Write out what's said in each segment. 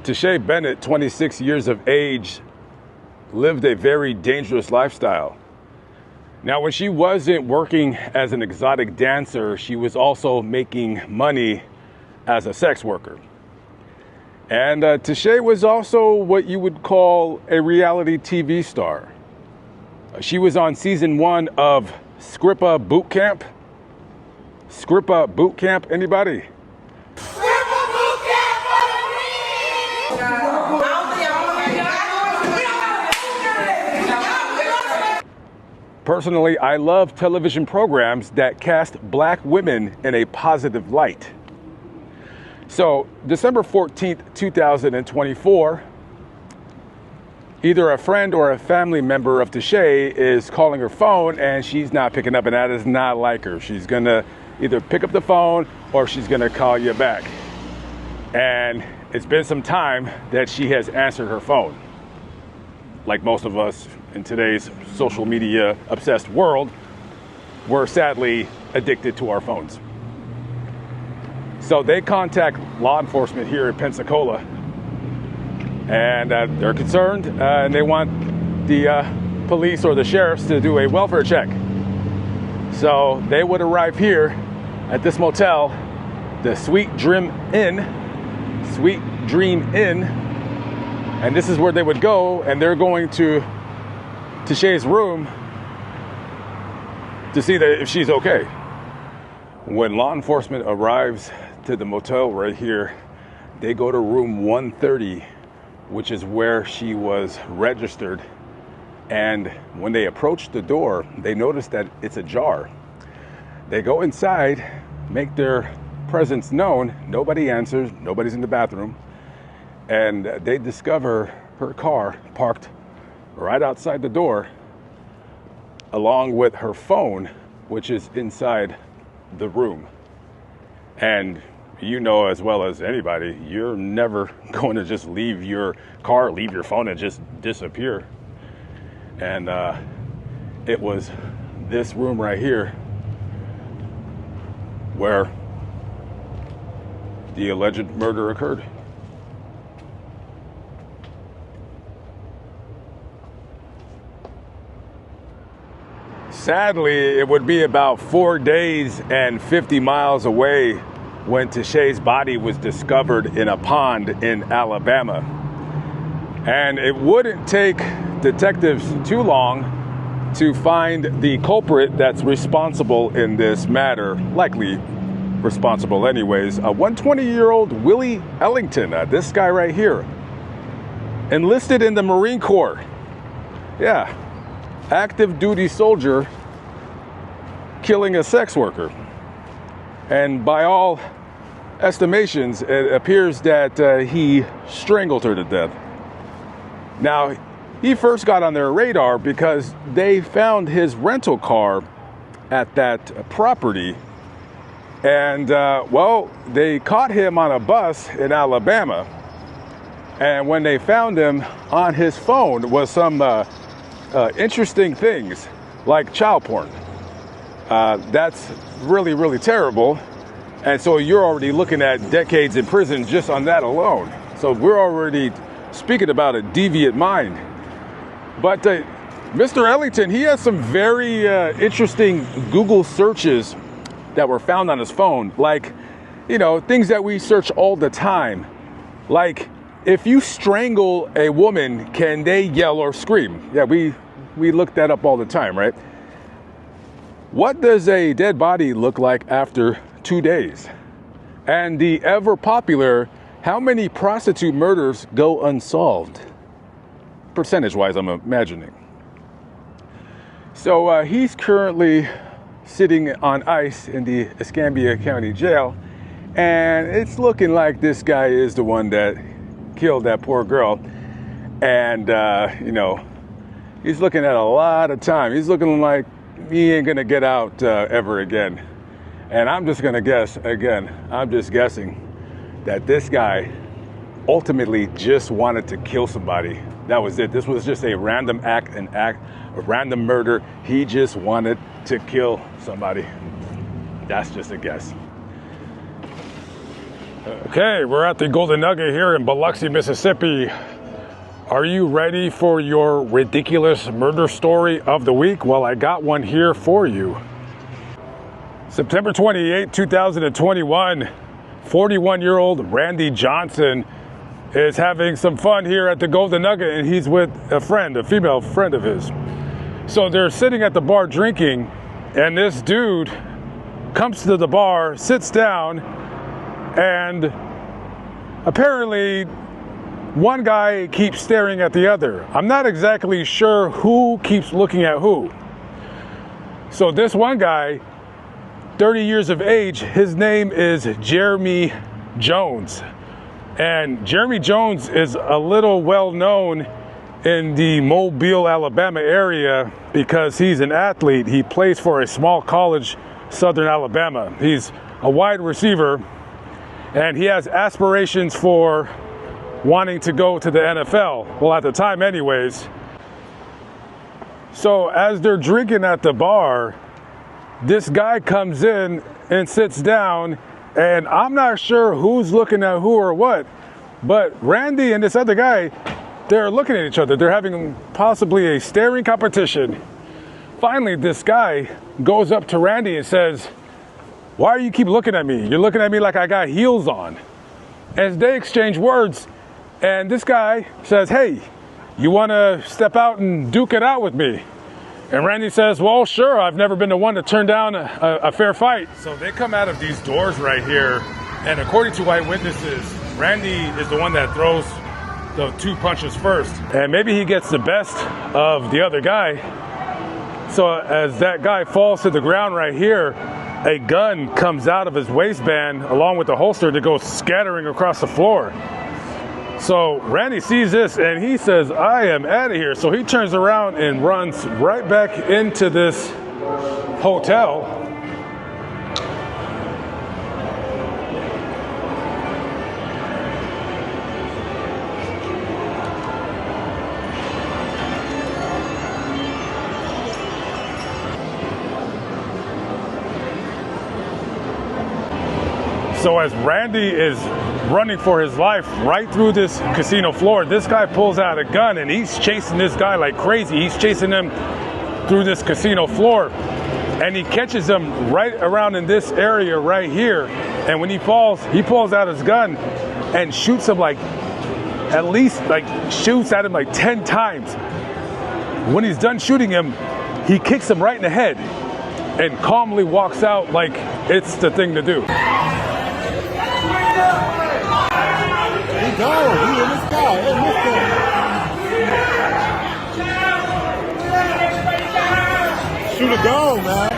Tasha Bennett, 26 years of age, lived a very dangerous lifestyle. Now, when she wasn't working as an exotic dancer, she was also making money as a sex worker. And Tasha was also what you would call a reality TV star. She was on season 1 of Scrippa Boot Camp. Scrippa Boot Camp, anybody? Personally, I love television programs that cast black women in a positive light. So, December 14th, 2024, either a friend or a family member of Tasha is calling her phone and she's not picking up, and that is not like her. She's gonna either pick up the phone or she's gonna call you back. And it's been some time that she has answered her phone. Like most of us in today's social media obsessed world, we're sadly addicted to our phones. So they contact law enforcement here in Pensacola, and they're concerned, and they want the police or the sheriffs to do a welfare check. So they would arrive here at this motel, the Sweet Dream Inn, and this is where they would go, and they're going to Tasha's room to see that if she's okay. When law enforcement arrives to the motel right here, they go to room 130, which is where she was registered. And when they approach the door, they notice that it's ajar. They go inside, make their presence known. Nobody answers, nobody's in the bathroom. And they discover her car parked right outside the door, along with her phone, which is inside the room. And you know as well as anybody, you're never going to just leave your car, leave your phone, and just disappear. And it was this room right here where the alleged murder occurred. Sadly, it would be about 4 days and 50 miles away when Tasha's body was discovered in a pond in Alabama. And it wouldn't take detectives too long to find the culprit that's responsible in this matter, likely responsible anyways. A 120-year-old Willie Ellington, this guy right here, enlisted in the Marine Corps. Yeah. Active duty soldier killing a sex worker. And by all estimations, it appears that he strangled her to death. Now, he first got on their radar because they found his rental car at that property. And, well, they caught him on a bus in Alabama. And when they found him, on his phone was some interesting things like child porn. That's really, really terrible. And so you're already looking at decades in prison just on that alone. So we're already speaking about a deviant mind. But Mr. Ellington, he has some very interesting Google searches that were found on his phone. Like, you know, things that we search all the time. Like, if you strangle a woman, can they yell or scream? Yeah, we look that up all the time, right? What does a dead body look like after 2 days? And the ever popular, how many prostitute murders go unsolved? Percentage-wise, I'm imagining. So he's currently sitting on ice in the Escambia County Jail, and it's looking like this guy is the one that killed that poor girl. And, you know, he's looking at a lot of time. He's looking like he ain't gonna get out ever again. And I'm just gonna guess, again, I'm just guessing that this guy ultimately just wanted to kill somebody. That was it. This was just a random act, a random murder. He just wanted to kill somebody. That's just a guess. Okay, we're at the Golden Nugget here in Biloxi, Mississippi. Are you ready for your ridiculous murder story of the week? Well, I got one here for you. September 28, 2021, 41-year-old Randy Johnson is having some fun here at the Golden Nugget, and he's with a friend, a female friend of his. So they're sitting at the bar drinking, and this dude comes to the bar, sits down, and apparently one guy keeps staring at the other. I'm not exactly sure who keeps looking at who. So this one guy, 30 years of age, his name is Jeremy Jones. And Jeremy Jones is a little well known in the Mobile, Alabama area because he's an athlete. He plays for a small college, Southern Alabama. He's a wide receiver, and he has aspirations for wanting to go to the NFL. Well, at the time anyways. So as they're drinking at the bar, this guy comes in and sits down, and I'm not sure who's looking at who or what, but Randy and this other guy, they're looking at each other. They're having possibly a staring competition. Finally, this guy goes up to Randy and says, "Why do you keep looking at me? You're looking at me like I got heels on." As they exchange words, and this guy says, "Hey, you want to step out and duke it out with me?" And Randy says, "Well, sure, I've never been the one to turn down a fair fight." So they come out of these doors right here, and according to eyewitnesses, Randy is the one that throws the 2 punches first. And maybe he gets the best of the other guy. So as that guy falls to the ground right here, a gun comes out of his waistband along with the holster that goes scattering across the floor. So Randy sees this and he says, "I am out of here." So he turns around and runs right back into this hotel. So as Randy is running for his life right through this casino floor, this guy pulls out a gun and he's chasing this guy like crazy. He's chasing him through this casino floor, and he catches him right around in this area right here. And when he falls, he pulls out his gun and shoots him shoots at him like 10 times. When he's done shooting him, he kicks him right in the head and calmly walks out like it's the thing to do. Go, he in the sky, shoot a goal, man.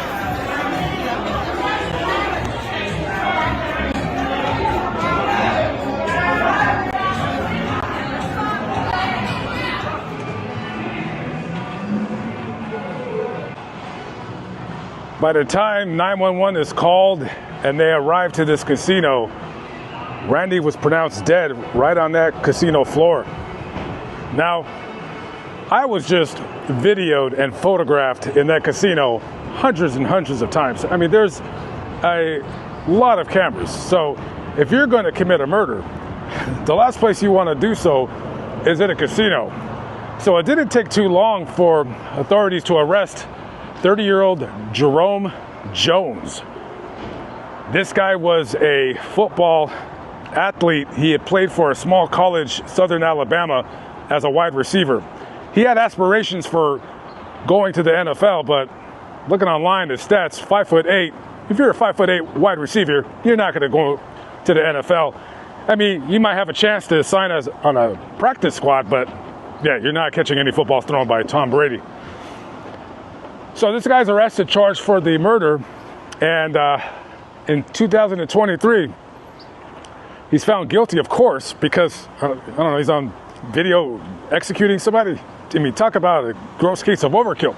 By the time 911 is called and they arrive to this casino, Randy was pronounced dead right on that casino floor. Now, I was just videoed and photographed in that casino hundreds and hundreds of times. I mean, there's a lot of cameras. So if you're going to commit a murder, the last place you want to do so is at a casino. So it didn't take too long for authorities to arrest 30-year-old Jerome Jones. This guy was a football athlete. He had played for a small college, Southern Alabama, as a wide receiver. He had aspirations for going to the NFL, but looking online, his stats, 5'8". If you're a 5'8" wide receiver, you're not going to go to the NFL. I mean, you might have a chance to sign as on a practice squad, but yeah, you're not catching any footballs thrown by Tom Brady. So this guy's arrested, charged for the murder, and in 2023, he's found guilty, of course, because, I don't know, he's on video executing somebody. I mean, talk about a gross case of overkill.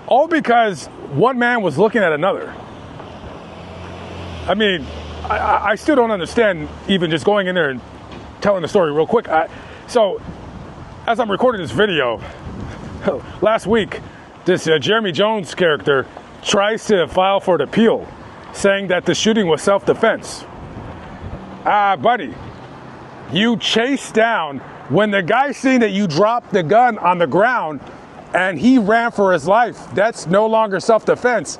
All because one man was looking at another. I mean, I still don't understand even just going in there and telling the story real quick. So, as I'm recording this video, last week, this Jeremy Jones character tries to file for an appeal, saying that the shooting was self-defense. Buddy, you chased down when the guy seen that you dropped the gun on the ground and he ran for his life. That's no longer self-defense.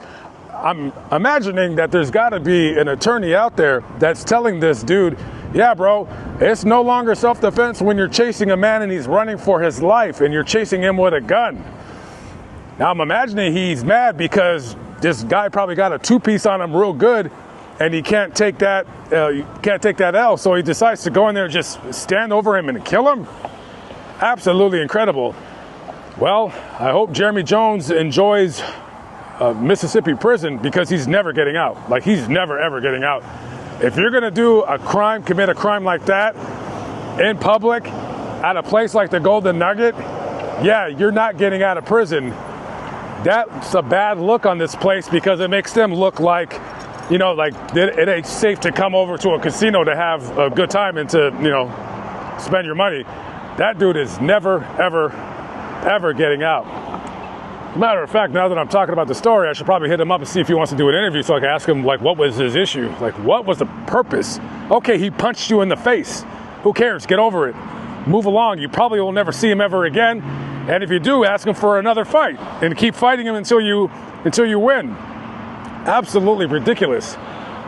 I'm imagining that there's got to be an attorney out there that's telling this dude, yeah, bro, it's no longer self-defense when you're chasing a man and he's running for his life and you're chasing him with a gun. Now, I'm imagining he's mad because this guy probably got a two-piece on him real good and he can't take that L, so he decides to go in there and just stand over him and kill him. Absolutely incredible. Well, I hope Jeremy Jones enjoys Mississippi prison, because he's never getting out. Like, he's never ever getting out. If you're gonna do a crime, commit a crime like that in public at a place like the Golden Nugget, yeah, you're not getting out of prison. That's a bad look on this place, because it makes them look like, you know, like it ain't safe to come over to a casino to have a good time and to, you know, spend your money. That dude is never ever getting out. Matter of fact, now that I'm talking about the story, I should probably hit him up and see if he wants to do an interview so I can ask him, like, what was his issue? Like, what was the purpose? Okay, he punched you in the face. Who cares? Get over it. Move along. You probably will never see him ever again. And if you do, ask him for another fight and keep fighting him until you win. Absolutely ridiculous.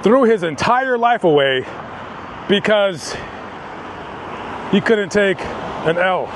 Threw his entire life away because he couldn't take an L.